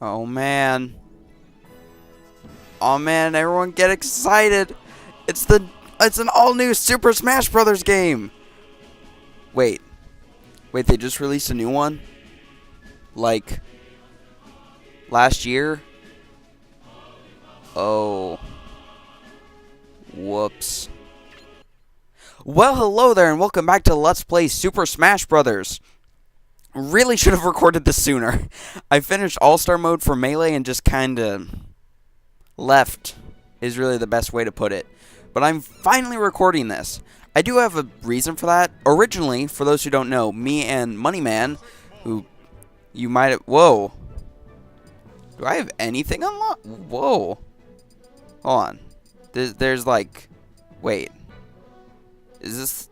Oh man. Oh man, everyone get excited. It's an all-new Super Smash Brothers game. Wait, they just released a new one? Like last year? Oh. Whoops. Well, hello there and welcome back to Let's Play Super Smash Brothers. Really should have recorded this sooner. I finished All-Star mode for Melee and just kinda left is really the best way to put it. But I'm finally recording this. I do have a reason for that. Originally, for those who don't know, me and Moneyman, who you might have... Whoa. Do I have anything unlocked? Whoa. Hold on. There's like... Wait. Is this...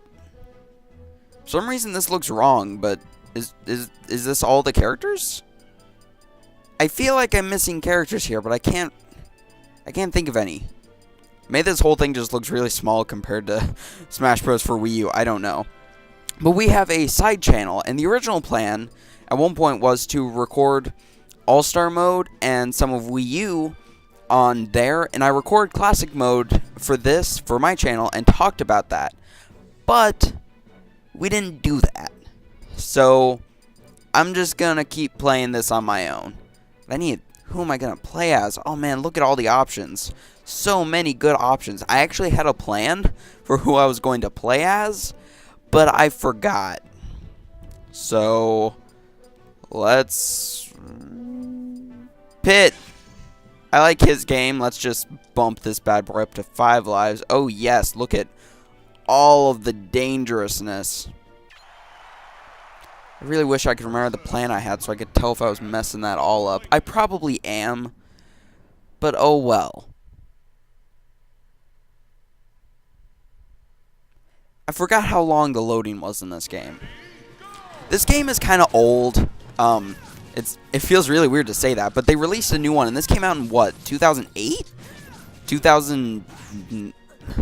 For some reason this looks wrong, but is this all the characters? I feel like I'm missing characters here, but I can't think of any. Maybe this whole thing just looks really small compared to Smash Bros. For Wii U. I don't know. But we have a side channel, and the original plan at one point was to record All-Star mode and some of Wii U on there, and I recorded Classic mode for this, for my channel, and talked about that. But we didn't do that. So I'm just gonna keep playing this on my own. Who am I gonna play as? Oh man, look at all the options. So many good options. I actually had a plan for who I was going to play as, but I forgot. So let's... Pit. I like his game. Let's just bump this bad boy up to 5 lives. Oh yes, look at all of the dangerousness. I really wish I could remember the plan I had so I could tell if I was messing that all up. I probably am, but oh well. I forgot how long the loading was in this game. This game is kind of old. It feels really weird to say that, but they released a new one, and this came out in what, 2008?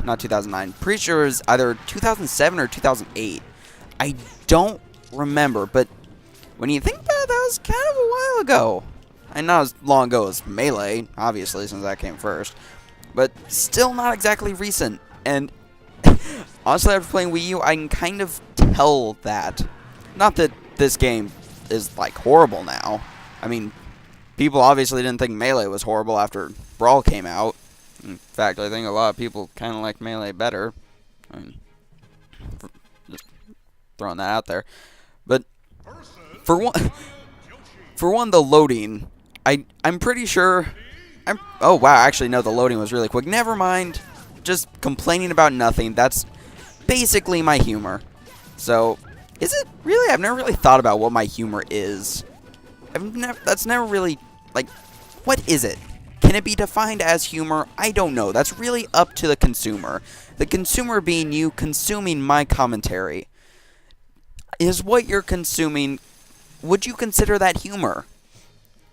Not 2009. Pretty sure it was either 2007 or 2008. I don't remember, but when you think about it, that was kind of a while ago. And not as long ago as Melee, obviously, since that came first. But still not exactly recent. And honestly, after playing Wii U, I can kind of tell that. Not that this game is, like, horrible now. I mean, people obviously didn't think Melee was horrible after Brawl came out. In fact, I think a lot of people kind of like Melee better. I mean, just throwing that out there. But for one, the loading, I'm pretty sure. Oh wow, actually no, the loading was really quick. Never mind. Just complaining about nothing. That's basically my humor. So, is it really? I've never really thought about what my humor is. That's never really, like, what is it? Can it be defined as humor? I don't know. That's really up to the consumer. The consumer being you consuming my commentary. Is what you're consuming, would you consider that humor?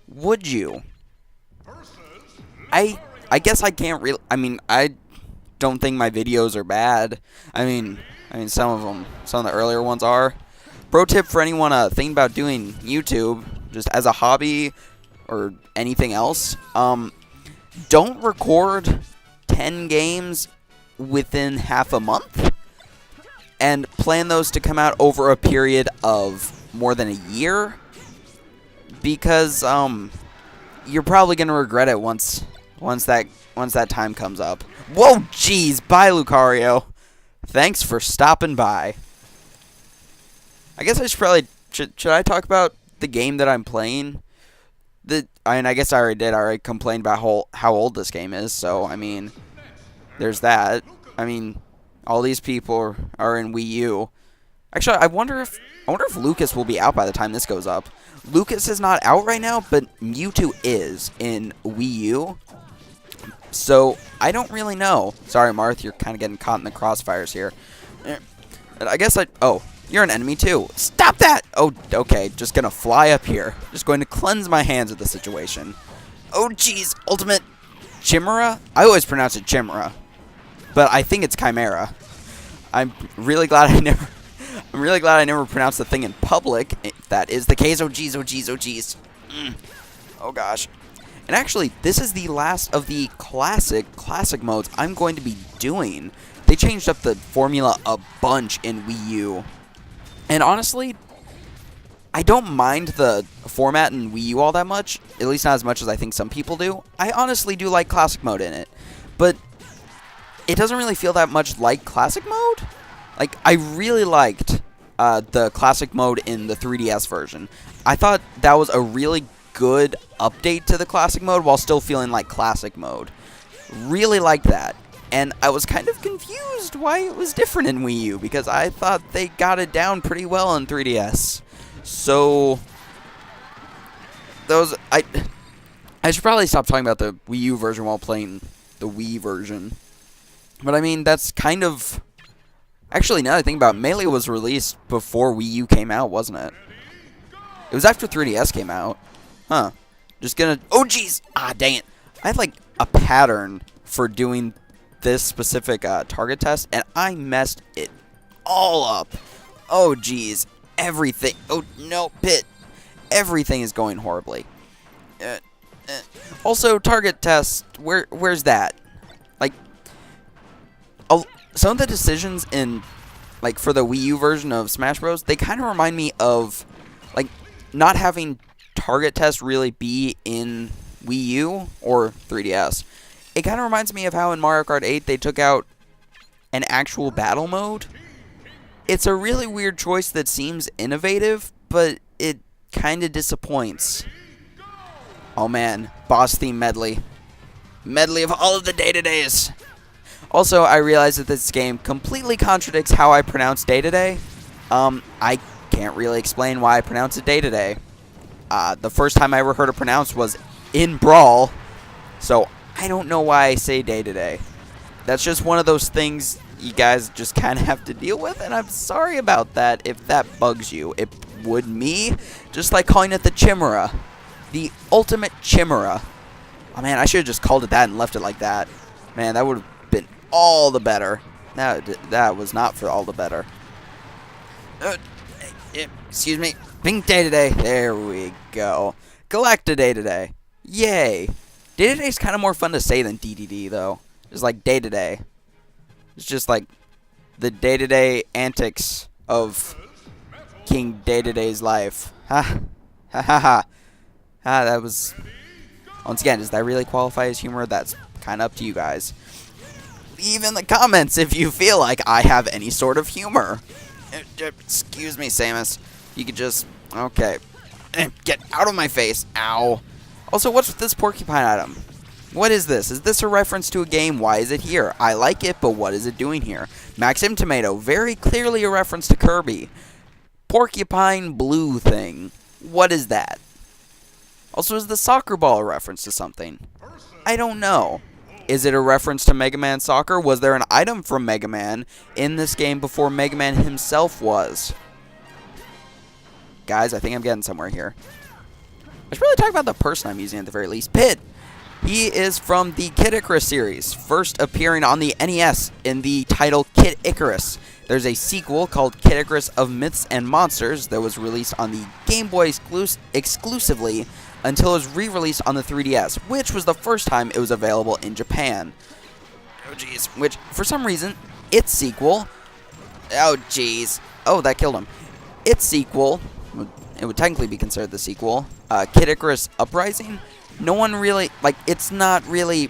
Would you? I guess I can't really, I mean, I don't think my videos are bad. I mean some of the earlier ones are. Pro tip for anyone thinking about doing YouTube just as a hobby or anything else, don't record 10 games within half a month and plan those to come out over a period of more than a year, because you're probably going to regret it once that time comes up. Whoa, jeez, bye Lucario. Thanks for stopping by. I guess I should probably should I talk about the game that I'm playing? I guess I already did. I already complained about how old this game is, so I mean, there's that. I mean, all these people are in Wii U. Actually, I wonder if Lucas will be out by the time this goes up. Lucas is not out right now, but Mewtwo is in Wii U. So, I don't really know. Sorry, Marth, you're kind of getting caught in the crossfires here. I guess oh, you're an enemy too. Stop that! Oh, okay, just gonna fly up here. Just going to cleanse my hands of the situation. Oh, jeez, ultimate Chimera? I always pronounce it Chimera, but I think it's Chimera. I'm really glad I never pronounced the thing in public. If that is the case, oh jeez, oh jeez, oh jeez. Oh gosh. And actually, this is the last of the classic modes I'm going to be doing. They changed up the formula a bunch in Wii U. And honestly, I don't mind the format in Wii U all that much. At least not as much as I think some people do. I honestly do like classic mode in it. But it doesn't really feel that much like classic mode. Like, I really liked the classic mode in the 3DS version. I thought that was a really good update to the classic mode while still feeling like classic mode. Really liked that. And I was kind of confused why it was different in Wii U, because I thought they got it down pretty well in 3DS. So, I should probably stop talking about the Wii U version while playing the Wii version. But I mean, that's kind of... Actually, now that I think about it, Melee was released before Wii U came out, wasn't it? It was after 3DS came out. Huh. Just gonna... Oh, jeez! Ah, dang it. I have, like, a pattern for doing this specific target test, and I messed it all up. Oh, jeez. Everything... Oh, no, Pit. Everything is going horribly. Also, target test, where's that? Like, some of the decisions in, like, for the Wii U version of Smash Bros., they kind of remind me of, like, not having target test really be in Wii U or 3DS. It kind of reminds me of how in Mario Kart 8 they took out an actual battle mode. It's a really weird choice that seems innovative, but it kind of disappoints. Oh man, boss theme medley. Medley of all of the day-to-days. Also, I realize that this game completely contradicts how I pronounce day-to-day. I can't really explain why I pronounce it day-to-day. The first time I ever heard it pronounced was in Brawl, so I don't know why I say day-to-day. That's just one of those things you guys just kind of have to deal with, and I'm sorry about that if that bugs you. It would me, just like calling it the Chimera. The ultimate Chimera. Oh man, I should have just called it that and left it like that. Man, that would have been all the better. That was not for all the better. Excuse me. Pink Day-to-Day. There we go. Galacta Day-to-Day. Yay. Day-to-Day is kind of more fun to say than DDD, though. Just like Day-to-Day. It's just like the day-to-day antics of King Day-to-Day's life. Ha. Ha ha ha. Ah, that was... Once again, does that really qualify as humor? That's kind of up to you guys. Leave in the comments if you feel like I have any sort of humor. Excuse me, Samus. You could just... Okay. Get out of my face. Ow. Also, what's with this porcupine item? What is this? Is this a reference to a game? Why is it here? I like it, but what is it doing here? Maxim Tomato. Very clearly a reference to Kirby. Porcupine blue thing. What is that? Also, is the soccer ball a reference to something? I don't know. Is it a reference to Mega Man Soccer? Was there an item from Mega Man in this game before Mega Man himself was? Guys, I think I'm getting somewhere here. I should really talk about the person I'm using at the very least. Pit! He is from the Kid Icarus series, first appearing on the NES in the title Kid Icarus. There's a sequel called Kid Icarus of Myths and Monsters that was released on the Game Boy exclusively until it was re-released on the 3DS, which was the first time it was available in Japan. Oh jeez, which, for some reason, its sequel... Oh jeez. Oh, that killed him. Its sequel, it would technically be considered the sequel, Kid Icarus Uprising, no one really, like, it's not really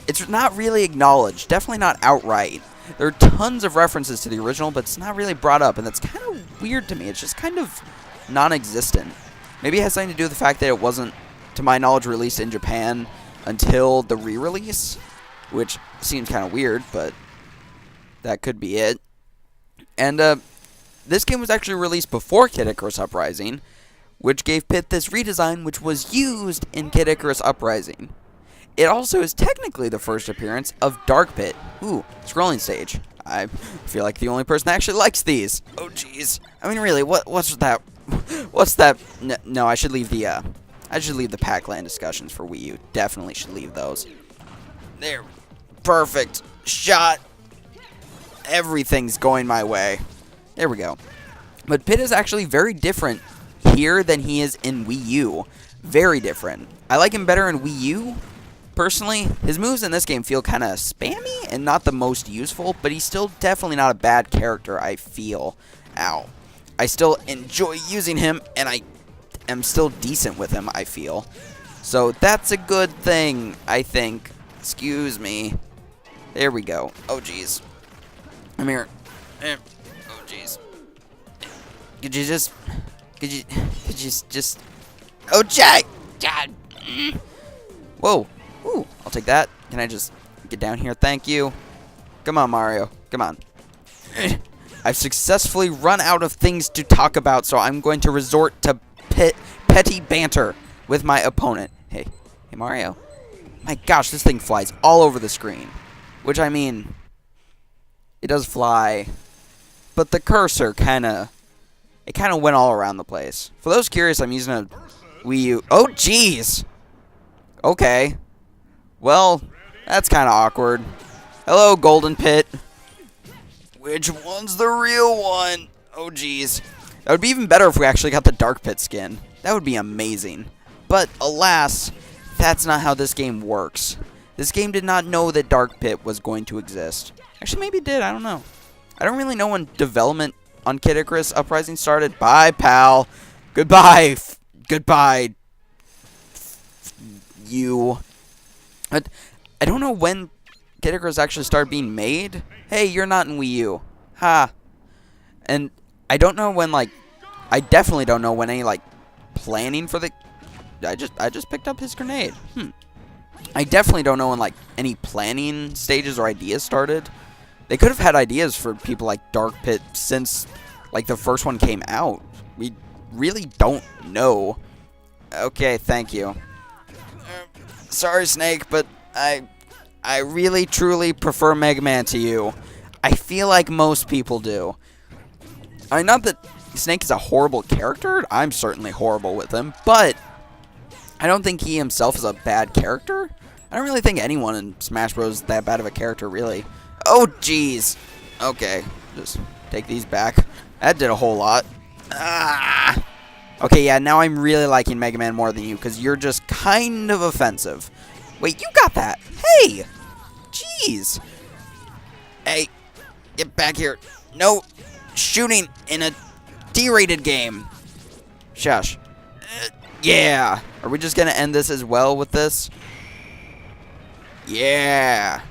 acknowledged, definitely not outright. There are tons of references to the original, but it's not really brought up, and that's kind of weird to me. It's just kind of non-existent. Maybe it has something to do with the fact that it wasn't, to my knowledge, released in Japan until the re-release, which seems kind of weird, but that could be it. And, this game was actually released before Kid Icarus Uprising, which gave Pit this redesign, which was used in Kid Icarus Uprising. It also is technically the first appearance of Dark Pit. Ooh, scrolling stage. I feel like the only person that actually likes these. Oh, jeez. I mean, really, what's that? What's that? No, I should leave the Pac-Land discussions for Wii U. Definitely should leave those. There. Perfect. Shot. Everything's going my way. There we go. But Pit is actually very different here than he is in Wii U. very different. I like him better in Wii U. Personally, his moves in this game feel kind of spammy and not the most useful, but he's still definitely not a bad character, I feel. Ow. I still enjoy using him, and I am still decent with him, I feel. So that's a good thing, I think. Excuse me. There we go. Oh, jeez. Come here. Oh, jeez. Could you just... Oh, Jack! God! Whoa. Ooh, I'll take that. Can I just get down here? Thank you. Come on, Mario. Come on. I've successfully run out of things to talk about, so I'm going to resort to petty banter with my opponent. Hey, Mario. My gosh, this thing flies all over the screen. Which, I mean, it does fly. But the cursor kind of went all around the place. For those curious, I'm using a Wii U. Oh, jeez. Okay. Well, that's kind of awkward. Hello, Golden Pit. Which one's the real one? Oh, jeez. That would be even better if we actually got the Dark Pit skin. That would be amazing. But, alas, that's not how this game works. This game did not know that Dark Pit was going to exist. Actually, maybe it did. I don't know. I don't really know when development on Kid Icarus Uprising started. Bye, pal. Goodbye. Goodbye. You. But I don't know when Kid Icarus actually started being made. Hey, you're not in Wii U. Ha. And I don't know when, like, I definitely don't know when any, like, planning for the... I just picked up his grenade. I definitely don't know when, like, any planning stages or ideas started. They could have had ideas for people like Dark Pit since, like, the first one came out. We really don't know. Okay, thank you. Sorry, Snake, but I really, truly prefer Mega Man to you. I feel like most people do. I mean, not that Snake is a horrible character. I'm certainly horrible with him, but I don't think he himself is a bad character. I don't really think anyone in Smash Bros. Is that bad of a character, really. Oh, jeez. Okay, just take these back. That did a whole lot. Ah. Okay, yeah, now I'm really liking Mega Man more than you, because you're just kind of offensive. Wait, you got that. Hey! Jeez. Hey, get back here. No shooting in a D-rated game. Shush. Yeah. Are we just going to end this as well with this? Yeah.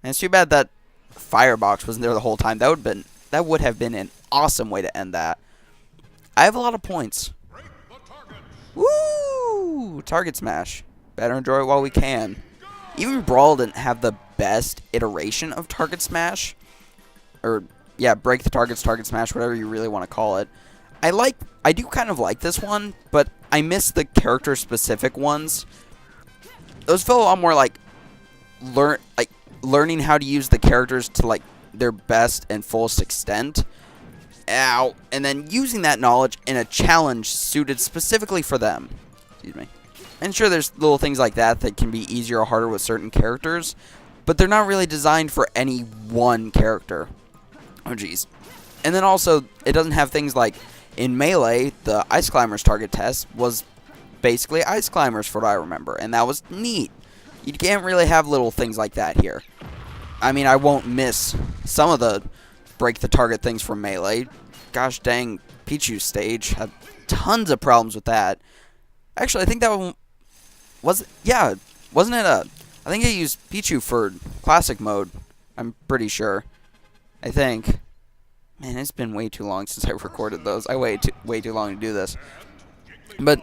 And it's too bad that firebox wasn't there the whole time. That would have been an awesome way to end that. I have a lot of points. Woo! Target smash. Better enjoy it while we can. Even Brawl didn't have the best iteration of target smash. Or, yeah, break the target smash, whatever you really want to call it. I do kind of like this one, but I miss the character-specific ones. Those feel a lot more like learning how to use the characters to, like, their best and fullest extent. Ow. And then using that knowledge in a challenge suited specifically for them. Excuse me. And sure, there's little things like that that can be easier or harder with certain characters, but they're not really designed for any one character. Oh, jeez. And then also, it doesn't have things like, in Melee, the Ice Climbers target test was basically Ice Climbers, for what I remember, and that was neat. You can't really have little things like that here. I mean, I won't miss some of the break the target things from Melee. Gosh dang, Pichu stage had tons of problems with that. Actually, I think that one wasn't it I think I used Pichu for classic mode. I'm pretty sure. I think. Man, it's been way too long since I recorded those. I waited way too long to do this. But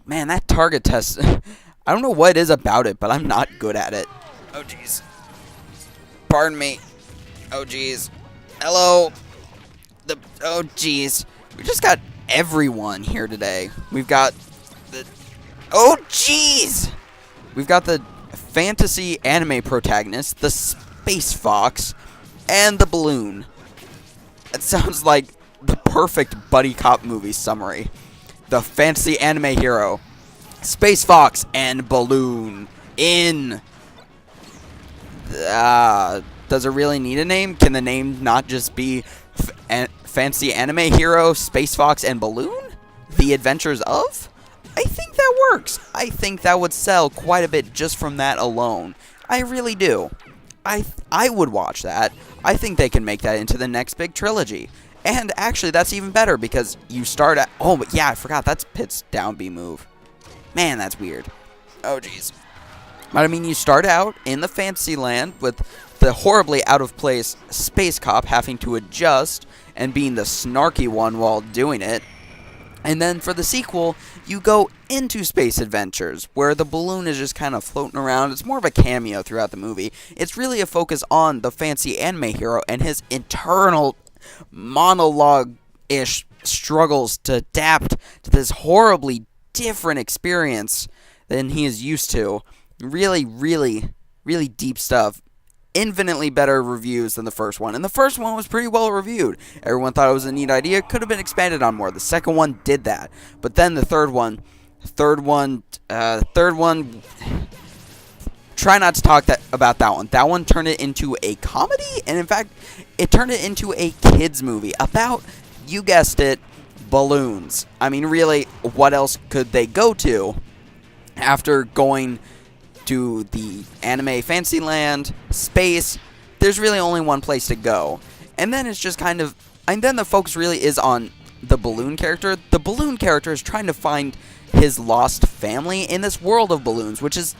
man, that target test, I don't know what it is about it, but I'm not good at it. Oh jeez. Pardon me. Oh jeez. Hello. Oh jeez. We just got everyone here today. We've got the oh jeez. We've got the fantasy anime protagonist, the Space Fox, and the Balloon. It sounds like the perfect buddy cop movie summary. The fantasy anime hero, Space Fox, and Balloon in. Does it really need a name? Can the name not just be fancy anime hero, Space Fox, and Balloon? The Adventures of? I think that works. I think that would sell quite a bit just from that alone. I really do. I would watch that. I think they can make that into the next big trilogy. And actually, that's even better because you start at... Oh, but yeah, I forgot. That's Pit's down B move. Man, that's weird. Oh, jeez. But I mean, you start out in the fantasy land with the horribly out-of-place space cop having to adjust and being the snarky one while doing it. And then for the sequel, you go into Space Adventures, where the balloon is just kind of floating around. It's more of a cameo throughout the movie. It's really a focus on the fancy anime hero and his internal monologue-ish struggles to adapt to this horribly different experience than he is used to. Really, really, really deep stuff. Infinitely better reviews than the first one. And the first one was pretty well reviewed. Everyone thought it was a neat idea. Could have been expanded on more. The second one did that. But then the third one, try not to talk about that one. That one turned it into a comedy. And in fact, it turned it into a kids movie about, you guessed it, balloons. I mean, really, what else could they go to after going to the anime Fantasyland, space? There's really only one place to go. And then it's just kind of... And then the focus really is on the balloon character. The balloon character is trying to find his lost family in this world of balloons, which is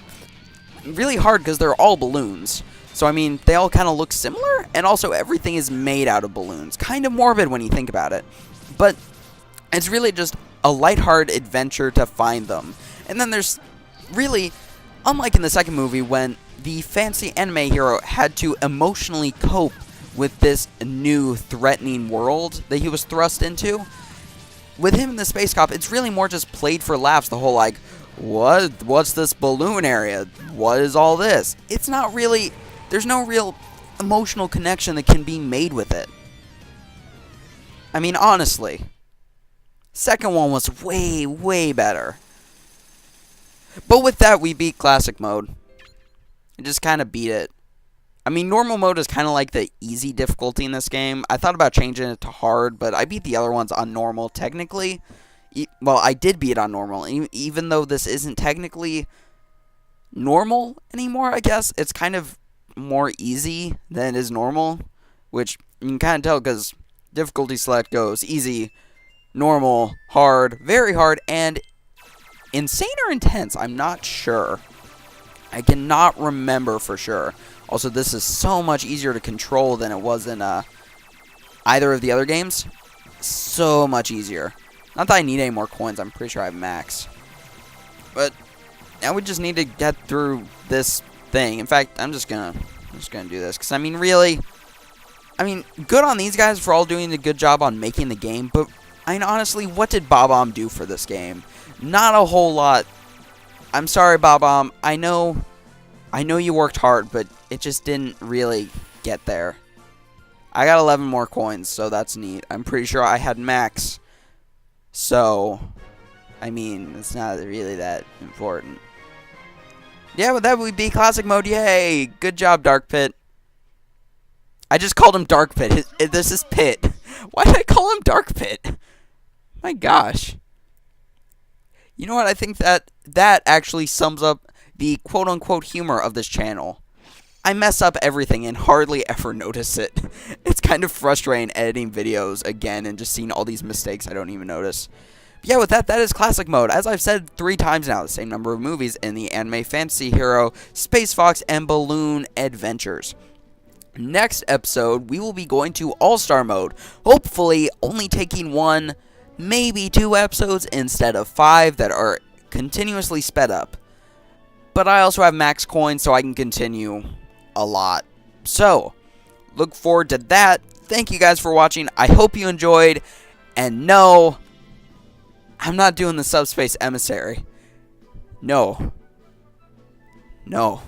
really hard because they're all balloons. So, I mean, they all kind of look similar, and also everything is made out of balloons. Kind of morbid when you think about it. But it's really just a lighthearted adventure to find them. And then there's really... Unlike in the second movie, when the fancy anime hero had to emotionally cope with this new threatening world that he was thrust into, with him and the space cop, it's really more just played for laughs. The whole, like, what's this balloon area? What is all this? It's not really... There's no real emotional connection that can be made with it. I mean, honestly. Second one was way, way better. But with that, we beat Classic Mode. And just kind of beat it. I mean, Normal Mode is kind of like the easy difficulty in this game. I thought about changing it to Hard, but I beat the other ones on Normal, technically. Well, I did beat it on Normal. Even though this isn't technically normal anymore, I guess. It's kind of more easy than it is normal. Which you can kind of tell because difficulty select goes easy, normal, hard, very hard, and... insane or intense? I'm not sure. I cannot remember for sure. Also, this is so much easier to control than it was in either of the other games. So much easier. Not that I need any more coins. I'm pretty sure I have max. But now we just need to get through this thing. In fact, I'm just gonna do this because I mean, really, good on these guys for all doing a good job on making the game. But I mean, honestly, what did Bob-omb do for this game? Not a whole lot. I'm sorry, Bob-omb. I know you worked hard, but it just didn't really get there. I got 11 more coins, so that's neat. I'm pretty sure I had max. So, I mean, it's not really that important. Yeah, with that, we beat Classic Mode. Yay! Good job, Dark Pit. I just called him Dark Pit. This is Pit. Why did I call him Dark Pit? My gosh. You know what? I think that actually sums up the quote-unquote humor of this channel. I mess up everything and hardly ever notice it. It's kind of frustrating editing videos again and just seeing all these mistakes I don't even notice. But yeah, with that is Classic Mode. As I've said 3 times now, the same number of movies in the anime fantasy hero, Space Fox, and Balloon Adventures. Next episode, we will be going to All-Star Mode. Hopefully, only taking 1, maybe 2 episodes instead of 5 that are continuously sped up. But I also have max coins, so I can continue a lot. So, look forward to that. Thank you guys for watching. I hope you enjoyed. And no, I'm not doing the Subspace Emissary. No. No.